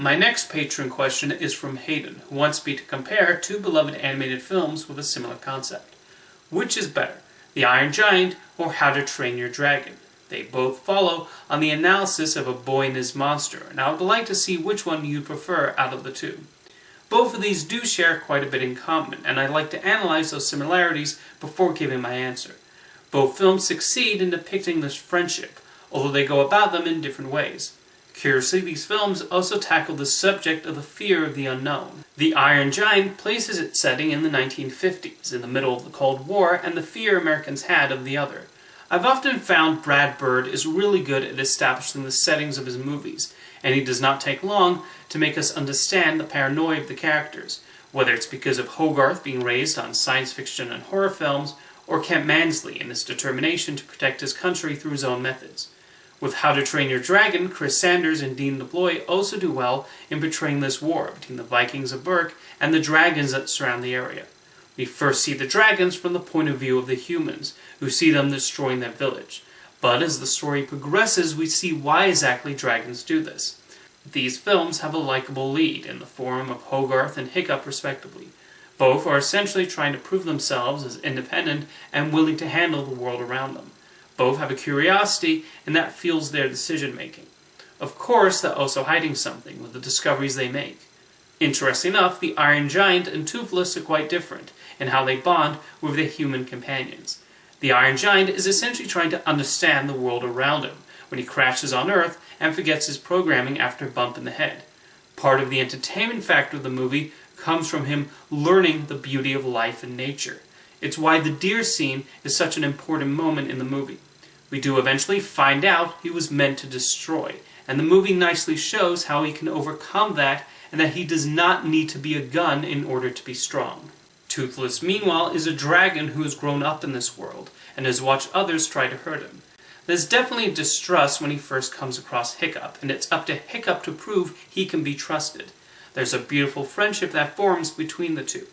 My next patron question is from Hayden, who wants me to compare two beloved animated films with a similar concept. Which is better, The Iron Giant or How to Train Your Dragon? They both follow on the analysis of a boy and his monster, and I would like to see which one you prefer out of the two. Both of these do share quite a bit in common, and I'd like to analyze those similarities before giving my answer. Both films succeed in depicting this friendship, although they go about them in different ways. Curiously, these films also tackle the subject of the fear of the unknown. The Iron Giant places its setting in the 1950s, in the middle of the Cold War, and the fear Americans had of the other. I've often found Brad Bird is really good at establishing the settings of his movies, and he does not take long to make us understand the paranoia of the characters, whether it's because of Hogarth being raised on science fiction and horror films, or Kent Mansley in his determination to protect his country through his own methods. With How to Train Your Dragon, Chris Sanders and Dean LeBloy also do well in portraying this war between the Vikings of Berk and the dragons that surround the area. We first see the dragons from the point of view of the humans, who see them destroying their village. But as the story progresses, we see why exactly dragons do this. These films have a likable lead in the form of Hogarth and Hiccup respectively. Both are essentially trying to prove themselves as independent and willing to handle the world around them. Both have a curiosity, and that fuels their decision-making. Of course, they're also hiding something with the discoveries they make. Interesting enough, the Iron Giant and Toothless are quite different in how they bond with their human companions. The Iron Giant is essentially trying to understand the world around him when he crashes on Earth and forgets his programming after a bump in the head. Part of the entertainment factor of the movie comes from him learning the beauty of life and nature. It's why the deer scene is such an important moment in the movie. We do eventually find out he was meant to destroy, and the movie nicely shows how he can overcome that and that he does not need to be a gun in order to be strong. Toothless, meanwhile, is a dragon who has grown up in this world and has watched others try to hurt him. There's definitely distrust when he first comes across Hiccup, and it's up to Hiccup to prove he can be trusted. There's a beautiful friendship that forms between the two.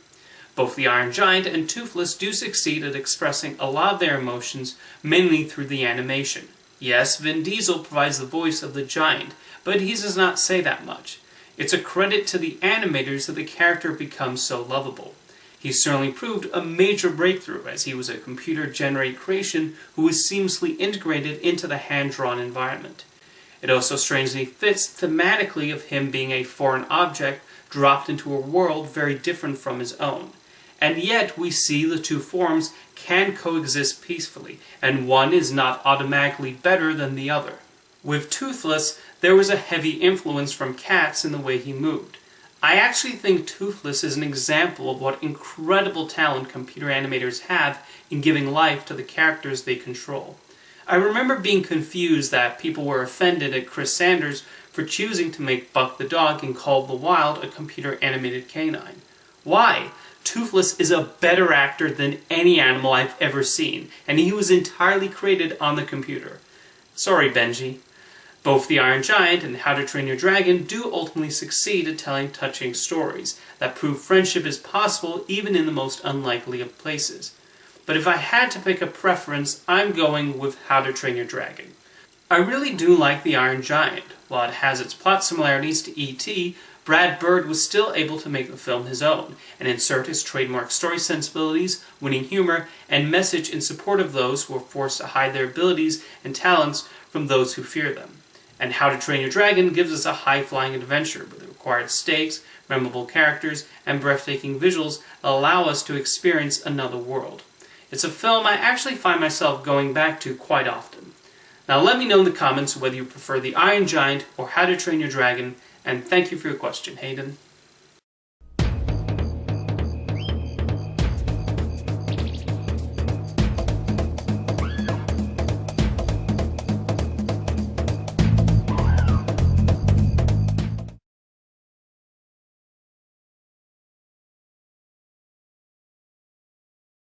Both the Iron Giant and Toothless do succeed at expressing a lot of their emotions, mainly through the animation. Yes, Vin Diesel provides the voice of the giant, but he does not say that much. It's a credit to the animators that the character becomes so lovable. He certainly proved a major breakthrough, as he was a computer-generated creation who was seamlessly integrated into the hand-drawn environment. It also strangely fits thematically of him being a foreign object dropped into a world very different from his own. And yet we see the two forms can coexist peacefully, and one is not automatically better than the other. With Toothless, there was a heavy influence from Cats in the way he moved. I actually think Toothless is an example of what incredible talent computer animators have in giving life to the characters they control. I remember being confused that people were offended at Chris Sanders for choosing to make Buck the dog in Call of the Wild a computer-animated canine. Why? Toothless is a better actor than any animal I've ever seen, and he was entirely created on the computer. Sorry, Benji. Both The Iron Giant and How to Train Your Dragon do ultimately succeed at telling touching stories that prove friendship is possible even in the most unlikely of places. But if I had to pick a preference, I'm going with How to Train Your Dragon. I really do like The Iron Giant. While it has its plot similarities to E.T., Brad Bird was still able to make the film his own, and insert his trademark story sensibilities, winning humor, and message in support of those who are forced to hide their abilities and talents from those who fear them. And How to Train Your Dragon gives us a high-flying adventure with the required stakes, memorable characters, and breathtaking visuals that allow us to experience another world. It's a film I actually find myself going back to quite often. Now let me know in the comments whether you prefer The Iron Giant or How to Train Your Dragon, and thank you for your question, Hayden.